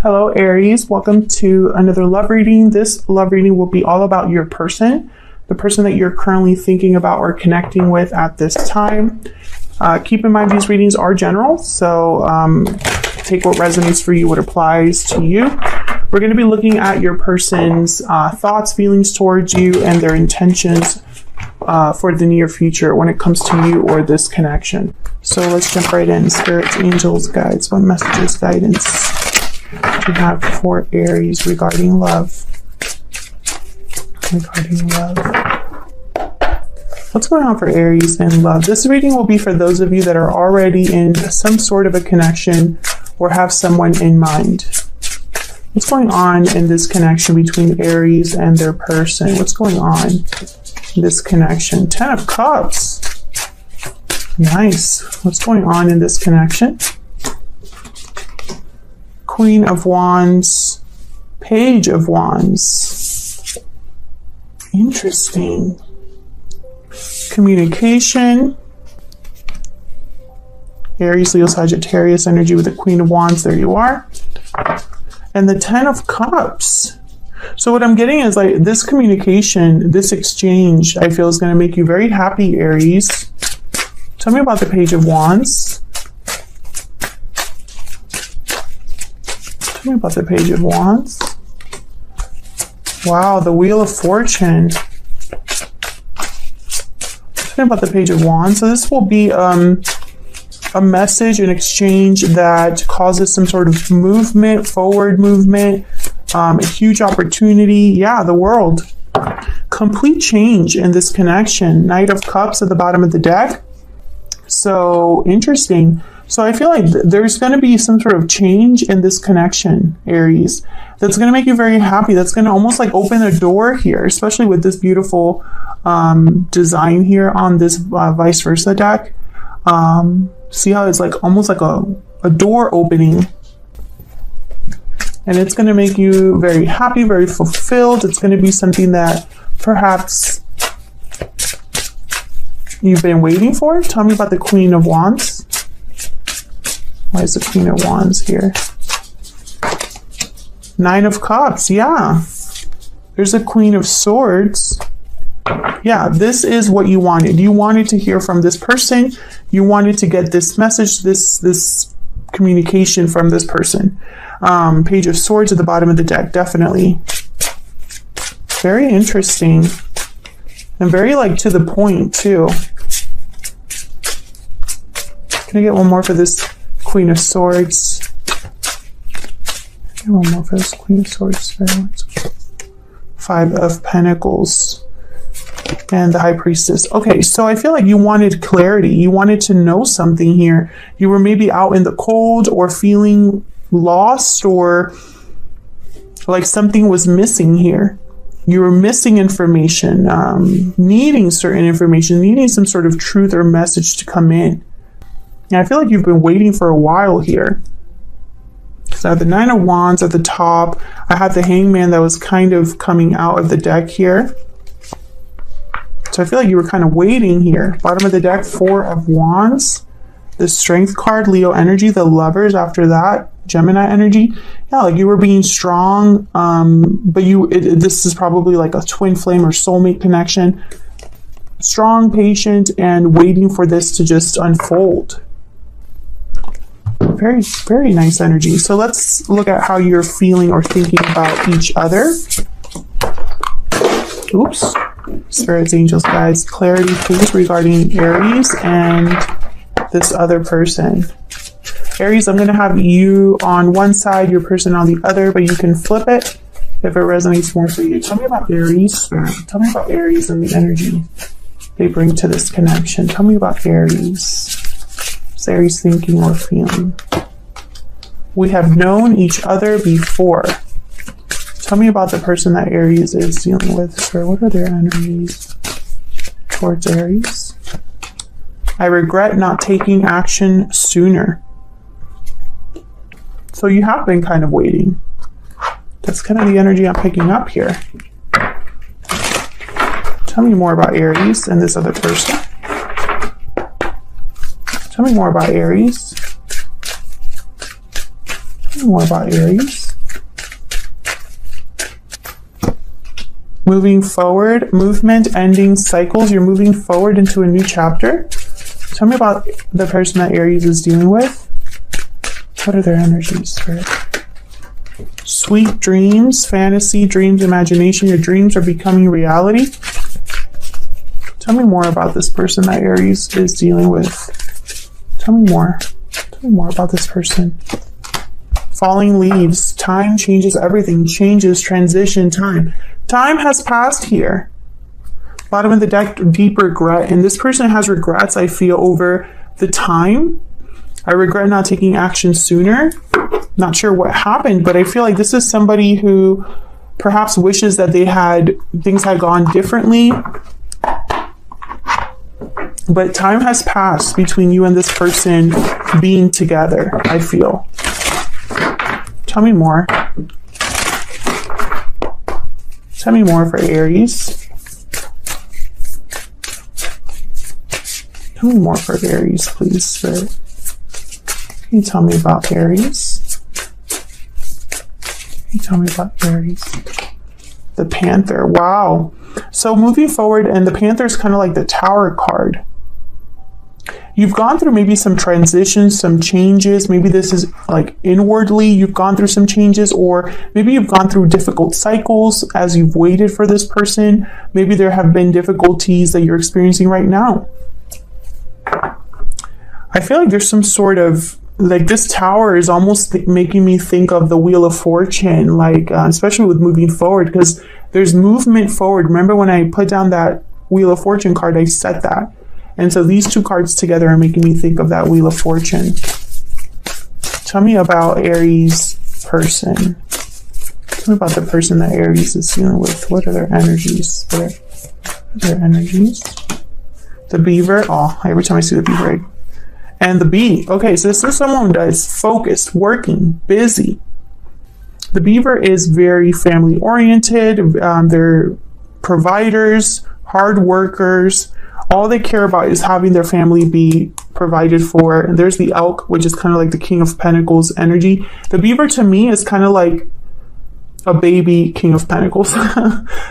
Hello Aries, welcome to another love reading. This love reading will be all about your person, the person that you're currently thinking about or connecting with at this time. Keep in mind these readings are general, so take what resonates for you, what applies to you. We're going to be looking at your person's thoughts, feelings towards you, and their intentions for the near future when it comes to you or this connection. So let's jump right in. Spirits, angels, guides, what messages, guidance do you have for Aries regarding love? What's going on for Aries and love? This reading will be for those of you that are already in some sort of a connection or have someone in mind. What's going on in this connection between Aries and their person? What's going on in this connection? 10 of Cups. Nice. What's going on in this connection? Queen of Wands, Page of Wands. Interesting. Communication. Aries, Leo, Sagittarius energy with the Queen of Wands. There you are. And the 10 of Cups. So what I'm getting is like this communication, this exchange, I feel is going to make you very happy, Aries. Tell me about the Page of Wands. Tell me about the Page of Wands. Wow, the Wheel of Fortune. Tell me about the Page of Wands. So this will be a message, an exchange that causes some sort of movement, forward movement, a huge opportunity. Yeah, the world. Complete change in this connection. Knight of Cups at the bottom of the deck. So interesting. So I feel like there's going to be some sort of change in this connection, Aries, that's going to make you very happy. That's going to almost like open a door here, especially with this beautiful design here on this vice versa deck. See how it's like almost like a door opening. And it's going to make you very happy, very fulfilled. It's going to be something that perhaps you've been waiting for. Tell me about the Queen of Wands. Why is the Queen of Wands here? 9 of Cups, yeah. There's a Queen of Swords. Yeah, this is what you wanted. You wanted to hear from this person. You wanted to get this message, this communication from this person. Page of Swords at the bottom of the deck, definitely. Very interesting. And very like to the point too. Can I get one more for this Queen of Swords? Get one more for this Queen of Swords. 5 of Pentacles. And the High Priestess. Okay, so I feel like you wanted clarity. You wanted to know something here. You were maybe out in the cold or feeling lost or like something was missing here. You were missing information, needing certain information, needing some sort of truth or message to come in. And I feel like you've been waiting for a while here. So I have the 9 of Wands at the top. I had the Hangman that was kind of coming out of the deck here. So I feel like you were kind of waiting here. Bottom of the deck, 4 of Wands. The Strength card, Leo energy. The Lovers after that, Gemini energy. Yeah, like you were being strong, but this is probably like a twin flame or soulmate connection. Strong, patient, and waiting for this to just unfold. Very, very nice energy. So let's look at how you're feeling or thinking about each other. Oops. Spirits, angels, guides, clarity please regarding Aries and this other person. Aries, I'm going to have you on one side, your person on the other, but you can flip it if it resonates more for you. Tell me about Aries. Tell me about Aries and the energy they bring to this connection. Tell me about Aries. What's Aries thinking or feeling? We have known each other before. Tell me about the person that Aries is dealing with, sir. What are their energies towards Aries? I regret not taking action sooner. So you have been kind of waiting. That's kind of the energy I'm picking up here. Tell me more about Aries and this other person. Tell me more about Aries. More about Aries. Moving forward, movement, ending cycles. You're moving forward into a new chapter. Tell me about the person that Aries is dealing with. What are their energies, Spirit? Sweet dreams, fantasy, dreams, imagination. Your dreams are becoming reality. Tell me more about this person that Aries is dealing with. Tell me more. Tell me more about this person. Falling leaves. Time changes everything. Changes, transition, time. Time has passed here. Bottom of the deck, deep regret. And this person has regrets, I feel, over the time. I regret not taking action sooner. Not sure what happened, but I feel like this is somebody who perhaps wishes that things had gone differently. But time has passed between you and this person being together, I feel. Tell me more. Tell me more for Aries. Tell me more for Aries, please, Spirit. Can you tell me about Aries? Can you tell me about Aries? The Panther. Wow. So moving forward, and the Panther is kind of like the Tower card. You've gone through maybe some transitions, some changes. Maybe this is like inwardly you've gone through some changes, or maybe you've gone through difficult cycles as you've waited for this person. Maybe there have been difficulties that you're experiencing right now. I feel like there's some sort of, like, this Tower is almost making me think of the Wheel of Fortune, like, especially with moving forward, because there's movement forward. Remember when I put down that Wheel of Fortune card, I said that. And so these two cards together are making me think of that Wheel of Fortune. Tell me about Aries person. Tell me about the person that Aries is dealing with. What are their energies? What are their energies? The Beaver. Oh, every time I see the Beaver. And the Bee. Okay, so this is someone that is focused, working, busy. The Beaver is very family oriented. They're providers, hard workers. All they care about is having their family be provided for. And there's the Elk, which is kind of like the King of Pentacles energy. The Beaver to me is kind of like a baby King of Pentacles.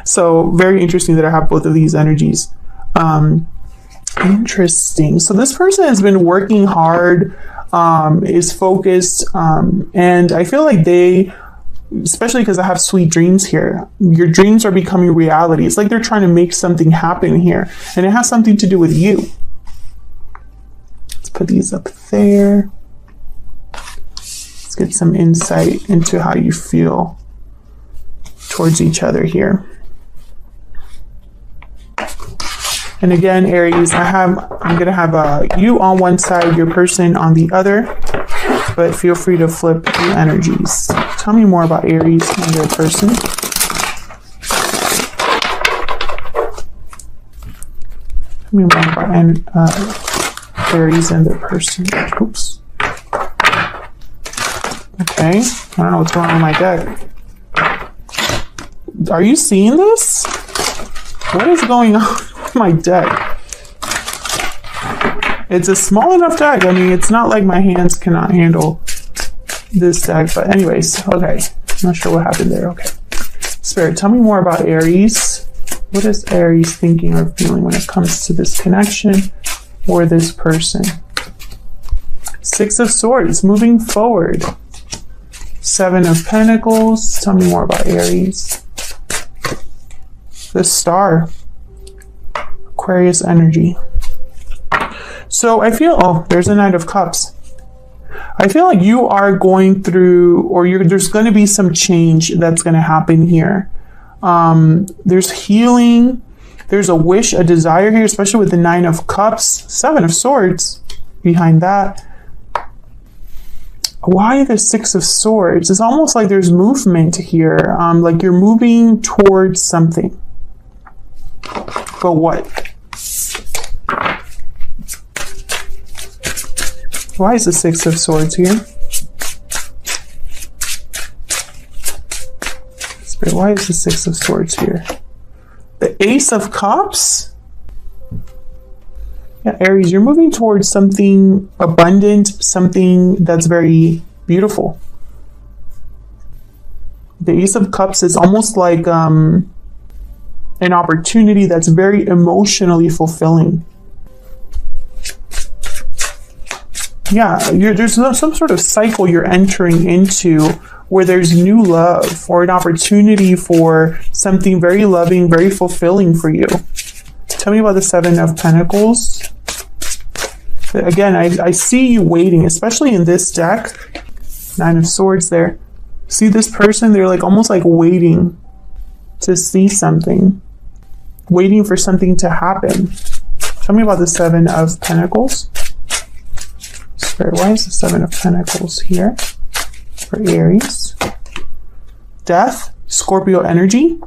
So very interesting that I have both of these energies. Interesting. So this person has been working hard, is focused, and I feel like they, especially because I have sweet dreams here, your dreams are becoming reality. It's like they're trying to make something happen here, and it has something to do with you. Let's put these up there. Let's get some insight into how you feel towards each other here. And again, Aries, I'm going to have you on one side, your person on the other, but feel free to flip the energies. Tell me more about Aries and their person. Tell me more about Aries and their person. Oops. Okay, I don't know what's going on with my deck. Are you seeing this? What is going on with my deck? It's a small enough deck. I mean, it's not like my hands cannot handle this deck. But anyways, okay. I'm not sure what happened there. Okay. Spirit, tell me more about Aries. What is Aries thinking or feeling when it comes to this connection or this person? Six of Swords, moving forward. Seven of Pentacles. Tell me more about Aries. The Star. Aquarius energy. So I feel, oh, there's a Knight of Cups. I feel like you are going through, or there's going to be some change that's going to happen here. There's healing. There's a wish, a desire here, especially with the Nine of Cups. Seven of Swords behind that. Why the Six of Swords? It's almost like there's movement here. Like you're moving towards something. But what? Why is the Six of Swords here? Spirit, why is the Six of Swords here? The Ace of Cups? Yeah, Aries, you're moving towards something abundant, something that's very beautiful. The Ace of Cups is almost like an opportunity that's very emotionally fulfilling. Yeah, there's some sort of cycle you're entering into where there's new love or an opportunity for something very loving, very fulfilling for you. Tell me about the Seven of Pentacles. Again, I see you waiting, especially in this deck. Nine of Swords there. See this person? They're like almost like waiting to see something. Waiting for something to happen. Tell me about the Seven of Pentacles. Spirit, why is the Seven of Pentacles here for Aries? Death, Scorpio energy.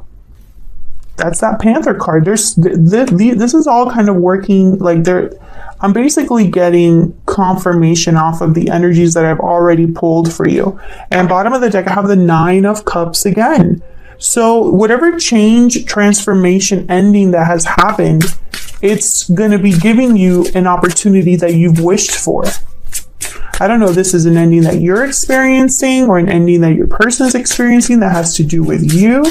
That's that Panther card. This is all kind of working like I'm basically getting confirmation off of the energies that I've already pulled for you. And bottom of the deck, I have the Nine of Cups again. So whatever change, transformation, ending that has happened, it's going to be giving you an opportunity that you've wished for. I don't know if this is an ending that you're experiencing or an ending that your person is experiencing that has to do with you,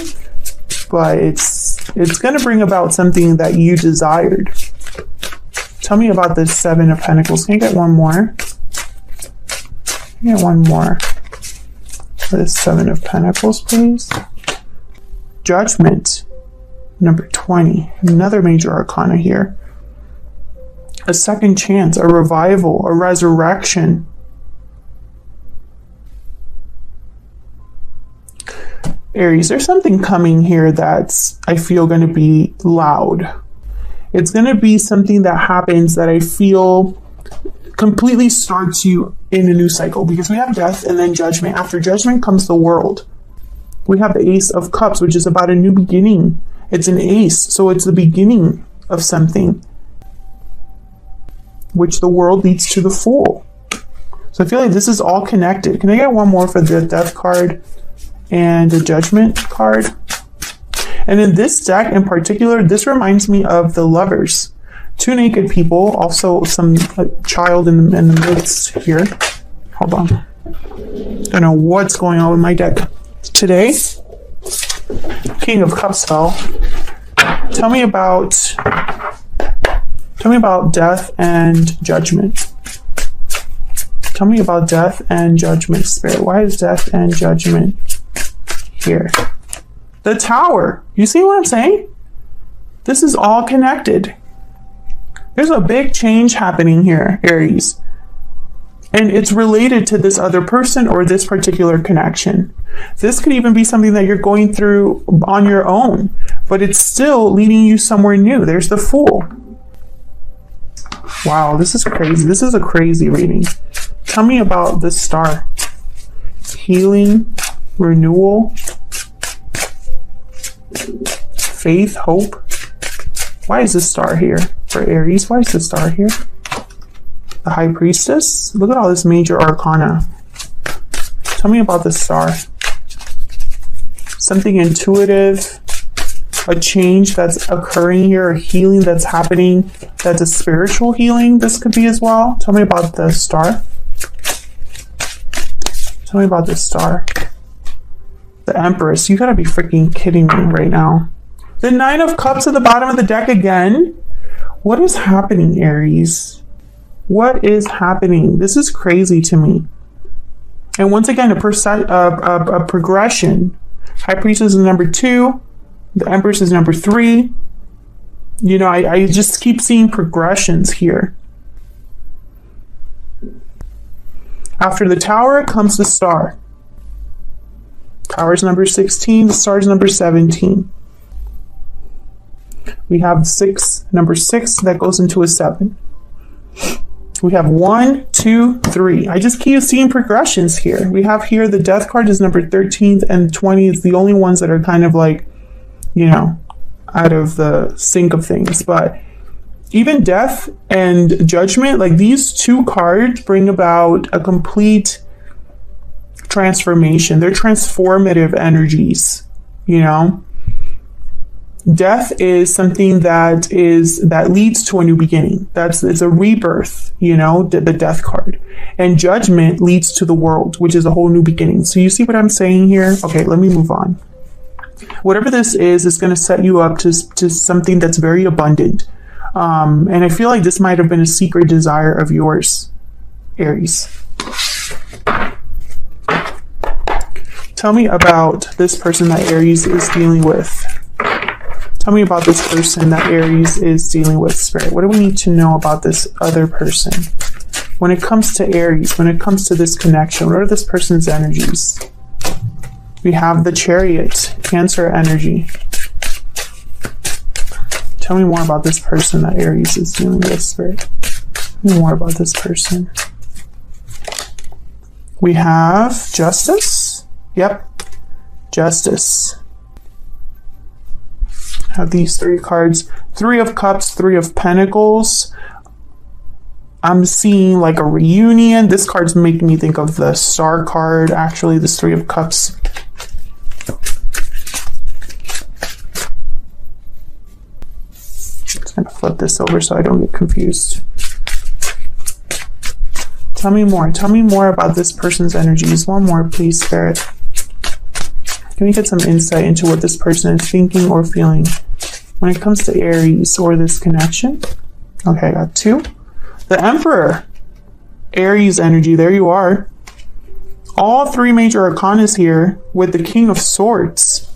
but it's going to bring about something that you desired. Tell me about the Seven of Pentacles. Can I get one more? Can I get one more for the Seven of Pentacles, please? Judgment, number 20. Another major arcana here. A second chance, a revival, a resurrection. Aries, there's something coming here that's, I feel, going to be loud. It's going to be something that happens that I feel completely starts you in a new cycle, because we have death and then judgment. After judgment comes the world. We have the Ace of Cups, which is about a new beginning. It's an ace, so it's the beginning of something, which the world leads to the Fool. So I feel like this is all connected. Can I get one more for the Death card and the Judgment card? And in this deck in particular, this reminds me of the Lovers. Two naked people, also some child in the midst here. Hold on. Don't know what's going on with my deck today. King of Cups fell. Tell me about death and judgment. Tell me about death and judgment, Spirit. Why is death and judgment here? The Tower. You see what I'm saying? This is all connected. There's a big change happening here, Aries. And it's related to this other person or this particular connection. This could even be something that you're going through on your own, but it's still leading you somewhere new. There's the Fool. Wow, this is crazy. This is a crazy reading. Tell me about the Star. Healing, renewal, faith, hope. Why is the Star here for Aries? Why is the Star here? The High Priestess. Look at all this major arcana. Tell me about the Star. Something intuitive, a change that's occurring here, a healing that's happening, that's a spiritual healing. This could be as well. Tell me about the Star. Tell me about the Star. The Empress. You gotta be freaking kidding me right now. The Nine of Cups at the bottom of the deck again. What is happening, Aries? What is happening? This is crazy to me. And once again, a progression. High Priestess is number 2. The Empress is number 3. You know, I just keep seeing progressions here. After the Tower comes the Star. Tower's number 16. The Star's number 17. We have number 6 that goes into a 7. We have 1, 2, 3. I just keep seeing progressions here. We have here the Death card is number 13 and 20. It's the only ones that are kind of like, you know, out of the sync of things. But even Death and Judgment, like these two cards bring about a complete transformation. They're transformative energies, you know. Death is something that leads to a new beginning. It's a rebirth, you know, the death card. And judgment leads to the world, which is a whole new beginning. So you see what I'm saying here? Okay, let me move on. Whatever this is going to set you up to something that's very abundant. And I feel like this might have been a secret desire of yours, Aries. Tell me about this person that Aries is dealing with. Tell me about this person that Aries is dealing with, Spirit. What do we need to know about this other person? When it comes to Aries, when it comes to this connection, what are this person's energies? We have the Chariot, Cancer energy. Tell me more about this person that Aries is dealing with, Spirit. Tell me more about this person. We have Justice. Yep, Justice. Have these three cards. 3 of Cups, 3 of Pentacles. I'm seeing like a reunion. This card's making me think of the Star card, actually, this 3 of Cups. Just gonna flip this over so I don't get confused. Tell me more. Tell me more about this person's energies. One more, please, Spirit. Can we get some insight into what this person is thinking or feeling when it comes to Aries or this connection? Okay, I got 2. The Emperor. Aries energy. There you are. All 3 major arcanas here with the King of Swords.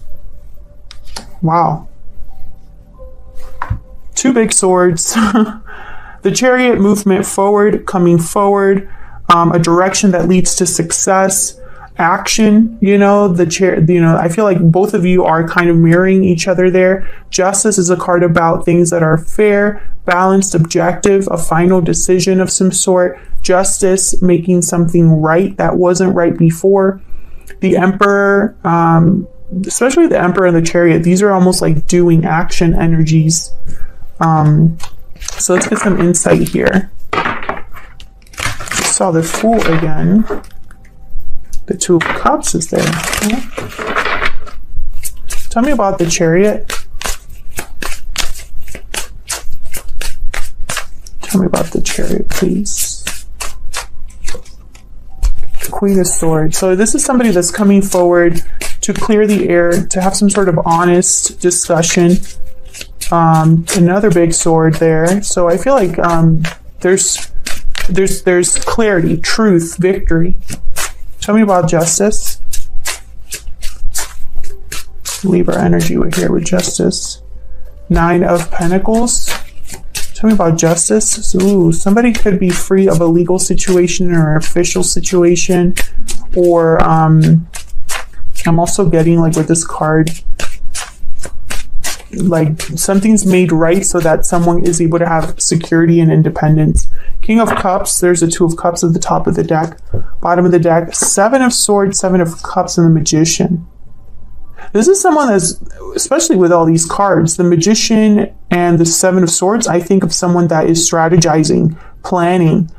Wow. 2 big swords. The Chariot, movement forward, coming forward. A direction that leads to success. Action, you know, I feel like both of you are kind of mirroring each other there. Justice is a card about things that are fair, balanced, objective, a final decision of some sort. Justice, making something right that wasn't right before. The Emperor, especially the Emperor and the Chariot, these are almost like doing action energies. So let's get some insight here. Saw the Fool again. The 2 of Cups is there. Okay. Tell me about the Chariot. Tell me about the Chariot, please. Queen of Swords. So this is somebody that's coming forward to clear the air, to have some sort of honest discussion. Another big sword there. So I feel like there's clarity, truth, victory. Tell me about Justice. Libra energy we're here with Justice. 9 of Pentacles. Tell me about Justice. Ooh, somebody could be free of a legal situation or an official situation. Or I'm also getting, like, with this card, like something's made right so that someone is able to have security and independence. King of Cups, there's a 2 of Cups at the top of the deck. Bottom of the deck, 7 of Swords, 7 of Cups, and the Magician. This is someone that's, especially with all these cards, the Magician and the 7 of Swords, I think of someone that is strategizing, planning.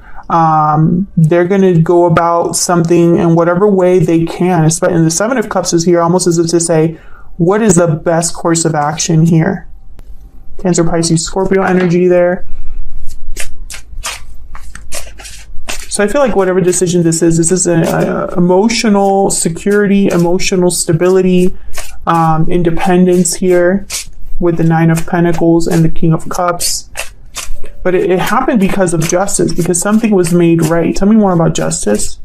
They're going to go about something in whatever way they can. And the 7 of Cups is here almost as if to say, what is the best course of action here? Cancer, Pisces, Scorpio energy there. So I feel like whatever decision this is an emotional security, emotional stability, independence here with the 9 of Pentacles and the King of Cups. But it happened because of justice, because something was made right. Tell me more about Justice.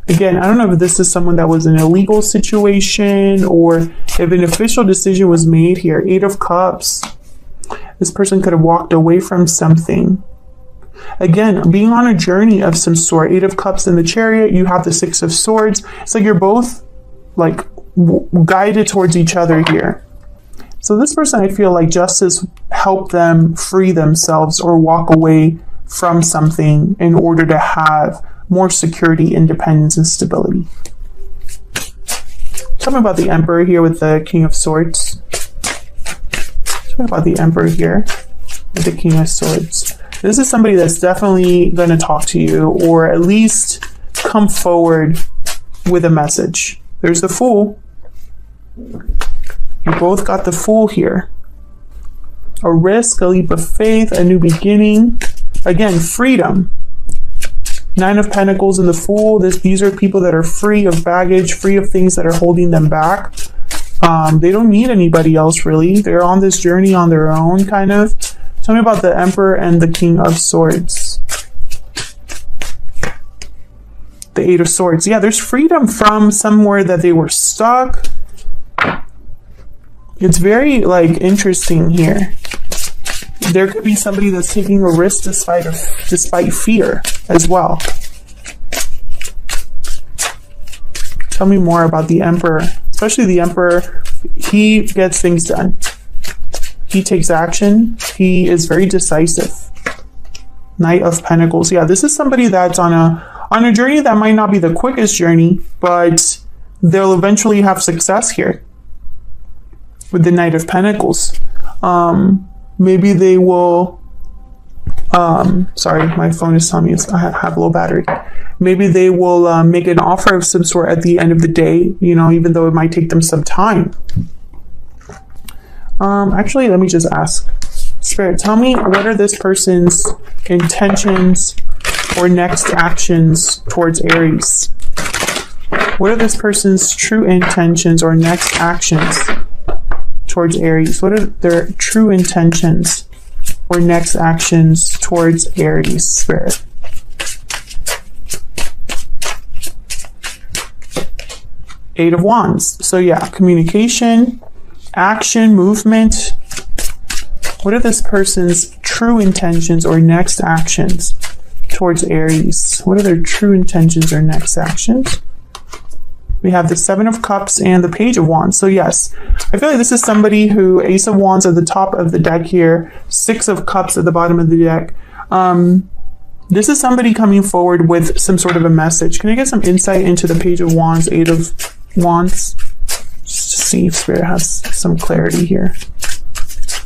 Again, I don't know if this is someone that was in a legal situation or if an official decision was made here. 8 of Cups. This person could have walked away from something. Again, being on a journey of some sort. 8 of Cups in the Chariot. You have the 6 of Swords. It's like you're both like guided towards each other here. So this person, I feel like justice helped them free themselves or walk away from something in order to have more security, independence, and stability. Tell me about the Emperor here with the King of Swords. Tell me about the Emperor here with the King of Swords. This is somebody that's definitely going to talk to you or at least come forward with a message. There's the Fool. You both got the Fool here. A risk, a leap of faith, a new beginning. Again, freedom. 9 of Pentacles and the Fool. These are people that are free of baggage, free of things that are holding them back. They don't need anybody else, really. They're on this journey on their own, kind of. Tell me about the Emperor and the King of Swords. The 8 of Swords. Yeah, there's freedom from somewhere that they were stuck. It's very, like, interesting here. There could be somebody that's taking a risk despite fear as well. Tell me more about the Emperor. Especially the Emperor. He gets things done. He takes action. He is very decisive. Knight of Pentacles. Yeah, this is somebody that's on a journey that might not be the quickest journey, but they'll eventually have success here. With the Knight of Pentacles. Maybe they will, sorry, my phone is telling me I have low battery. Maybe they will make an offer of some sort at the end of the day, you know, even though it might take them some time. Actually, let me just ask. Spirit, tell me, what are this person's intentions or next actions towards Aries? What are this person's true intentions or next actions towards Aries? What are their true intentions or next actions towards Aries, Spirit? Eight of Wands. So yeah, communication, action, movement. What are this person's true intentions or next actions towards Aries? What are their true intentions or next actions? We have the 7 of Cups and the Page of Wands. So yes, I feel like this is somebody who, Ace of Wands at the top of the deck here, 6 of Cups at the bottom of the deck. This is somebody coming forward with some sort of a message. Can I get some insight into the Page of Wands, 8 of Wands? Just to see if Spirit has some clarity here.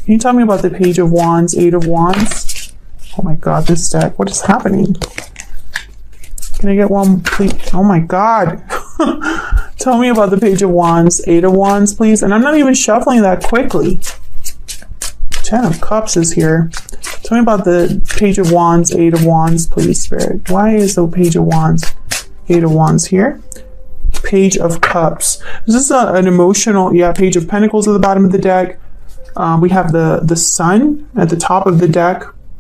Can you tell me about the Page of Wands, 8 of Wands? Oh my God, this deck, what is happening? Can I get one, please? Oh my God. Tell me about the Page of Wands, 8 of Wands, please. And I'm not even shuffling that quickly. 10 of Cups is here. Tell me about the Page of Wands, 8 of Wands, please, Spirit. Why is the Page of Wands, 8 of Wands here? Page of Cups. This is an emotional, yeah, Page of Pentacles at the bottom of the deck. We have the Sun at the top of the deck.